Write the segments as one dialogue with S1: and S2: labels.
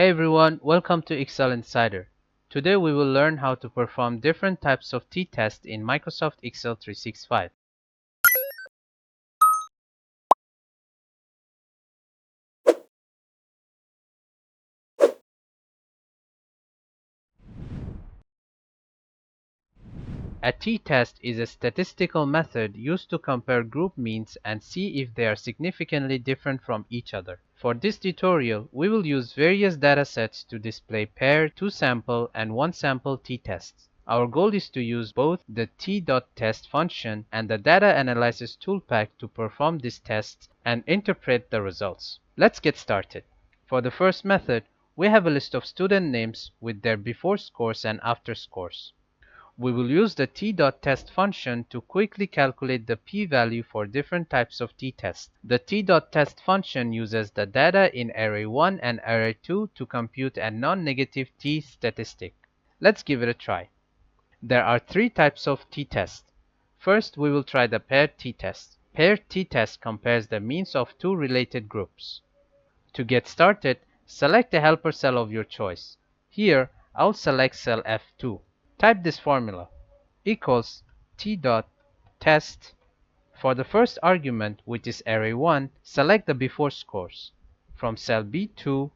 S1: Hey everyone, welcome to Excel Insider. Today we will learn how to perform different types of t-tests in Microsoft Excel 365. A t-test is a statistical method used to compare group means and see if they are significantly different from each other. For this tutorial, we will use various datasets to display paired, 2-sample, and 1-sample t-tests. Our goal is to use both the T.TEST function and the Data Analysis ToolPak to perform these tests and interpret the results. Let's get started. For the first method, we have a list of student names with their before scores and after scores. We will use the T.TEST function to quickly calculate the p-value for different types of t-tests. The T.TEST function uses the data in array 1 and array 2 to compute a non-negative t statistic. Let's give it a try. There are three types of t-test. First, we will try the paired t-test. Paired t-test compares the means of two related groups. To get started, select a helper cell of your choice. Here, I'll select cell F2. Type this formula, equals T.TEST. For the first argument, which is array 1, select the before scores from cell B2 to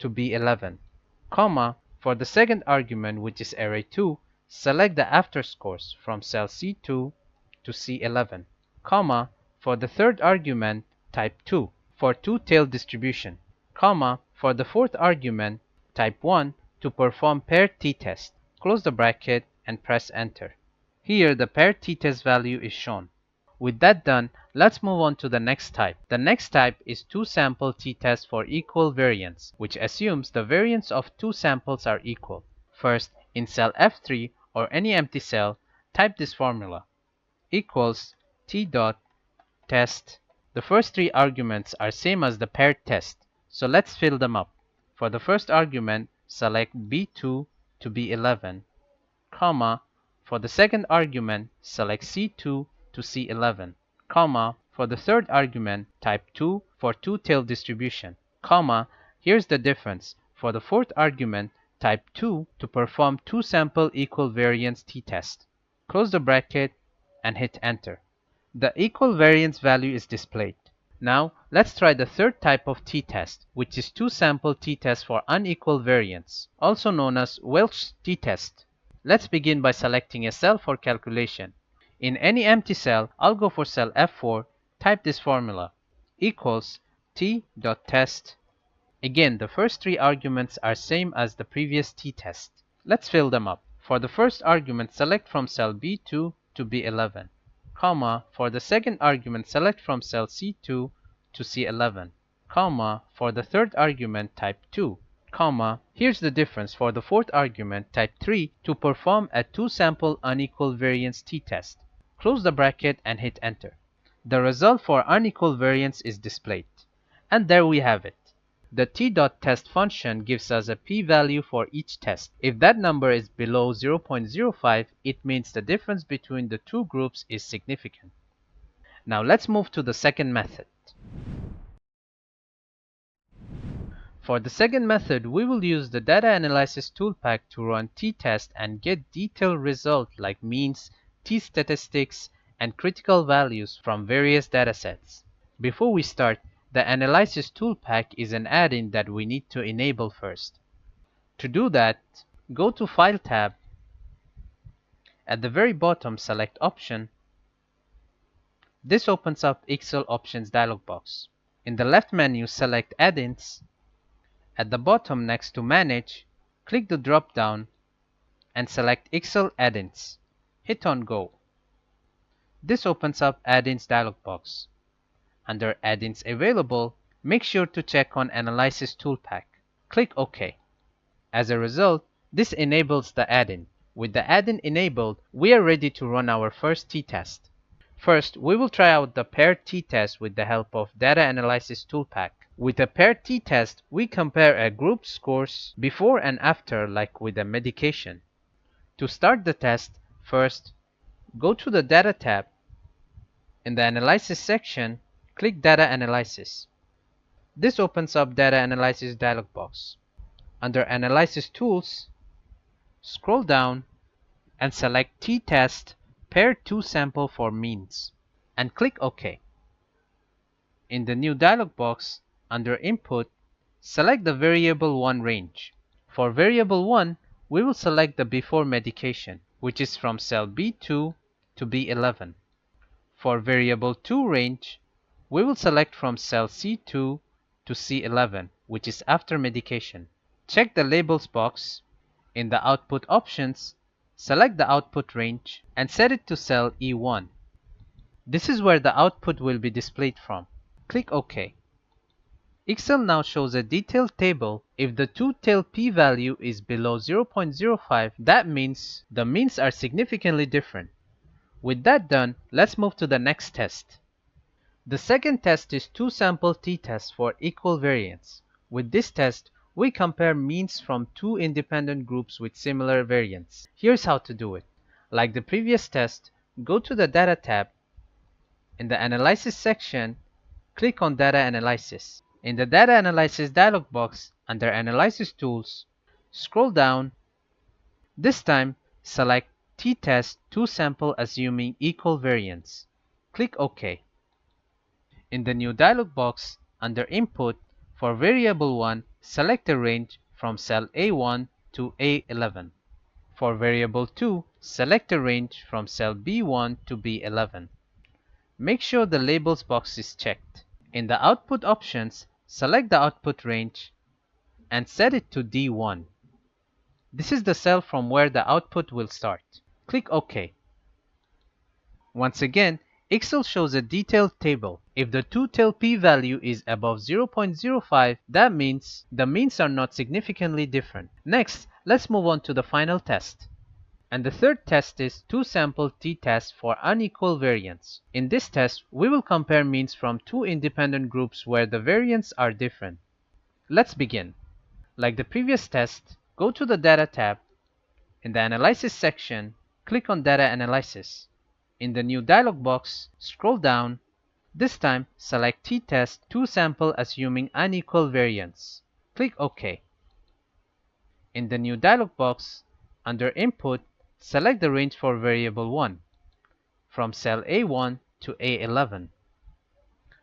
S1: B11, comma, for the second argument, which is array 2, select the after scores from cell C2 to C11, comma, for the third argument, type 2, for two-tailed distribution, comma, for the fourth argument, type 1, to perform paired t-test. Close the bracket and press enter. Here the paired t-test value is shown. With that done, let's move on to the next type. The next type is 2-sample t-test for equal variance, which assumes the variance of two samples are equal. First, in cell F3 or any empty cell, type this formula, equals T.TEST. The first three arguments are same as the paired test, so let's fill them up. For the first argument, select B2 to B11, comma, for the second argument, select C2 to C11, comma, for the third argument, type 2 for two-tailed distribution, comma, here's the difference. For the fourth argument, type 2 to perform two-sample equal variance t-test. Close the bracket and hit enter. The equal variance value is displayed. Now, let's try the third type of t-test, which is 2-sample t-test for unequal variance, also known as Welch's t-test. Let's begin by selecting a cell for calculation. In any empty cell, I'll go for cell F4, type this formula, equals T.TEST. Again, the first three arguments are same as the previous t-test. Let's fill them up. For the first argument, select from cell B2 to B11, comma, for the second argument, select from cell C2 to C11, comma, for the third argument, type 2, comma, here's the difference. For the fourth argument, type 3 to perform a two-sample unequal variance t-test. Close the bracket and hit enter. The result for unequal variance is displayed. And there we have it. The T.TEST function gives us a p-value for each test. If that number is below 0.05, it means the difference between the two groups is significant. Now let's move to the second method. For the second method, we will use the Data Analysis ToolPak to run t-test and get detailed results like means, t-statistics, and critical values from various datasets. Before we start, the Analysis ToolPak is an add-in that we need to enable first. To do that, go to File tab. At the very bottom, select Option. This opens up Excel Options dialog box. In the left menu, select Add-ins. At the bottom next to Manage, click the drop-down and select Excel Add-ins. Hit on Go. This opens up Add-ins dialog box. Under Add-ins Available, make sure to check on Analysis ToolPak. Click OK. As a result, this enables the add-in. With the add-in enabled, we are ready to run our first t-test. First, we will try out the paired t-test with the help of Data Analysis ToolPak. With a paired t-test, we compare a group's scores before and after, like with a medication. To start the test, first, go to the Data tab. In the Analysis section, click Data Analysis. This opens up Data Analysis dialog box. Under Analysis Tools, scroll down and select T.TEST Pair 2 Sample for Means and click OK. In the new dialog box, under Input, select the variable 1 range. For variable 1, we will select the before medication, which is from cell B2 to B11. For variable 2 range, we will select from cell C2 to C11, which is after medication. Check the labels box. In the output options, select the output range and set it to cell E1. This is where the output will be displayed from. Click OK. Excel now shows a detailed table. If the two-tailed p-value is below 0.05, that means the means are significantly different. With that done, let's move to the next test. The second test is two-sample t-test for equal variance. With this test, we compare means from two independent groups with similar variance. Here's how to do it. Like the previous test, go to the Data tab. In the Analysis section, click on Data Analysis. In the Data Analysis dialog box, under Analysis Tools, scroll down. This time, select T-TEST two-sample assuming equal variance. Click OK. In the new dialog box, under Input, for variable 1, select a range from cell A1 to A11. For variable 2, select a range from cell B1 to B11. Make sure the labels box is checked. In the output options, select the output range and set it to D1. This is the cell from where the output will start. Click OK. Once again, Excel shows a detailed table. If the two-tailed p-value is above 0.05, that means the means are not significantly different. Next, let's move on to the final test. And the third test is two-sample t-test for unequal variance. In this test, we will compare means from two independent groups where the variance are different. Let's begin. Like the previous test, go to the Data tab. In the Analysis section, click on Data Analysis. In the new dialog box, scroll down. This time, select T-TEST two-sample assuming unequal variance. Click OK. In the new dialog box, under Input, select the range for variable 1, from cell A1 to A11.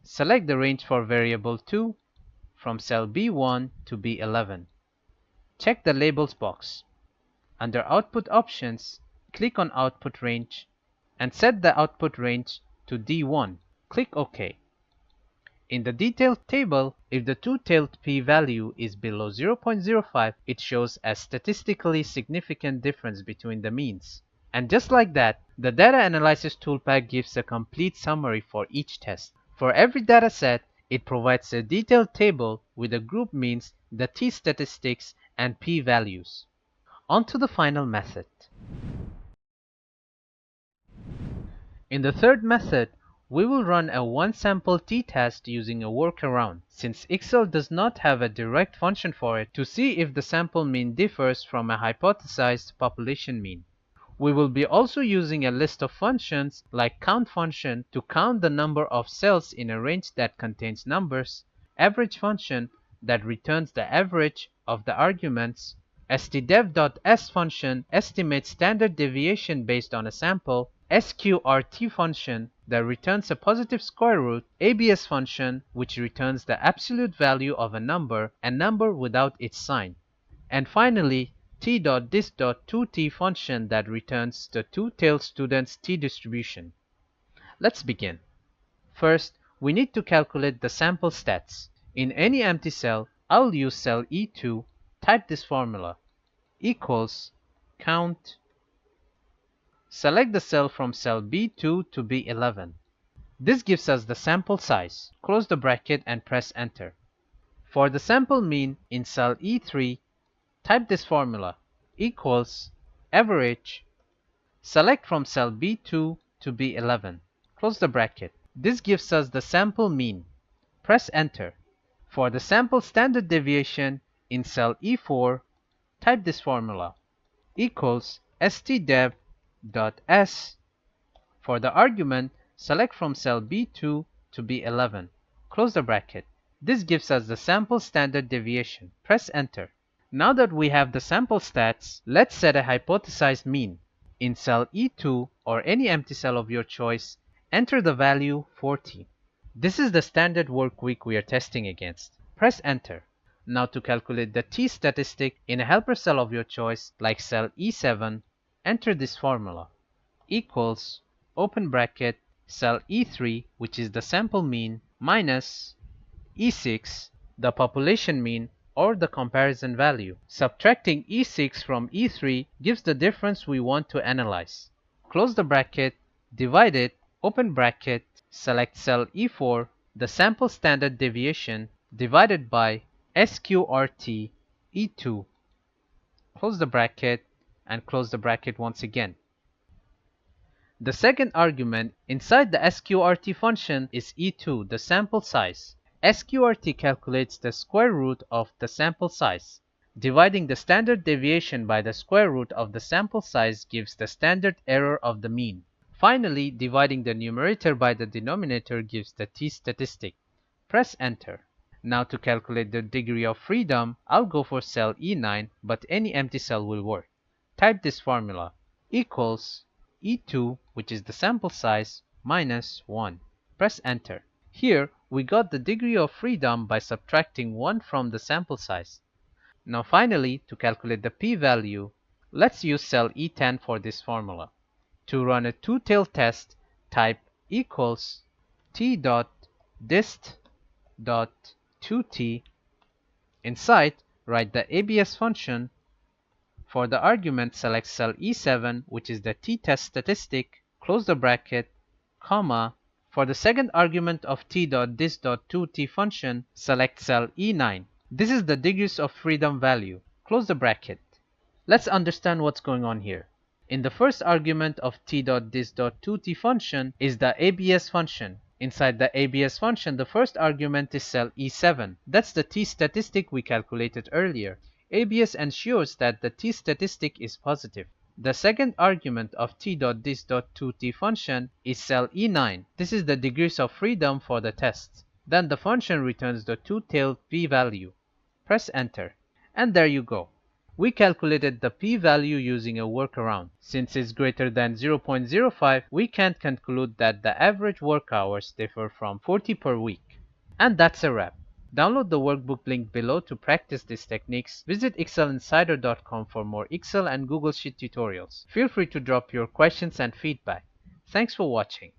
S1: Select the range for variable 2, from cell B1 to B11. Check the labels box. Under Output Options, click on Output Range and set the output range to D1. Click OK. In the detailed table, if the two-tailed p-value is below 0.05, it shows a statistically significant difference between the means. And just like that, the Data Analysis ToolPak gives a complete summary for each test. For every dataset, it provides a detailed table with the group means, the t-statistics, and p-values. On to the final method. In the third method, we will run a one-sample t-test using a workaround, since Excel does not have a direct function for it to see if the sample mean differs from a hypothesized population mean. We will be also using a list of functions like count function to count the number of cells in a range that contains numbers, average function that returns the average of the arguments, stdev.s function estimates standard deviation based on a sample, sqrt function that returns a positive square root, abs function which returns the absolute value of a number without its sign, and finally t.dis.2t function that returns the two-tailed student's t-distribution. Let's begin. First, we need to calculate the sample stats. In any empty cell, I'll use cell E2, type this formula, equals count. Select the cell from cell B2 to B11. This gives us the sample size. Close the bracket and press enter. For the sample mean in cell E3, type this formula, equals average. Select from cell B2 to B11. Close the bracket. This gives us the sample mean. Press enter. For the sample standard deviation in cell E4, type this formula, equals stdev.s. For the argument, select from cell B2 to B11. Close the bracket. This gives us the sample standard deviation. Press enter. Now that we have the sample stats, let's set a hypothesized mean. In cell E2 or any empty cell of your choice, enter the value 14. This is the standard work week we are testing against. Press enter. Now to calculate the t statistic in a helper cell of your choice, like cell E7, enter this formula. Equals, open bracket, cell E3, which is the sample mean, minus E6, the population mean, or the comparison value. Subtracting E6 from E3 gives the difference we want to analyze. Close the bracket, divide it, open bracket, select cell E4, the sample standard deviation, divided by SQRT E2. Close the bracket and close the bracket once again. The second argument inside the SQRT function is E2, the sample size. SQRT calculates the square root of the sample size. Dividing the standard deviation by the square root of the sample size gives the standard error of the mean. Finally, dividing the numerator by the denominator gives the t-statistic. Press enter. Now to calculate the degree of freedom, I'll go for cell E9, but any empty cell will work. Type this formula, equals E2, which is the sample size, minus 1. Press enter. Here, we got the degree of freedom by subtracting 1 from the sample size. Now finally, to calculate the p-value, let's use cell E10 for this formula. To run a two-tailed test, type equals t.dist.2t. Inside, write the ABS function. For the argument, select cell E7, which is the t-test statistic, close the bracket, comma. For the second argument of t.dist.2t function, select cell E9. This is the degrees of freedom value. Close the bracket. Let's understand what's going on here. In the first argument of t.dist.2t function is the ABS function. Inside the ABS function, the first argument is cell E7. That's the t-statistic we calculated earlier. ABS ensures that the t-statistic is positive. The second argument of t.dist.2t function is cell E9. This is the degrees of freedom for the test. Then the function returns the two-tailed p-value. Press enter. And there you go. We calculated the p-value using a workaround. Since it's greater than 0.05, we can't conclude that the average work hours differ from 40 per week. And that's a wrap. Download the workbook link below to practice these techniques. Visit excelinsider.com for more Excel and Google Sheet tutorials. Feel free to drop your questions and feedback. Thanks for watching.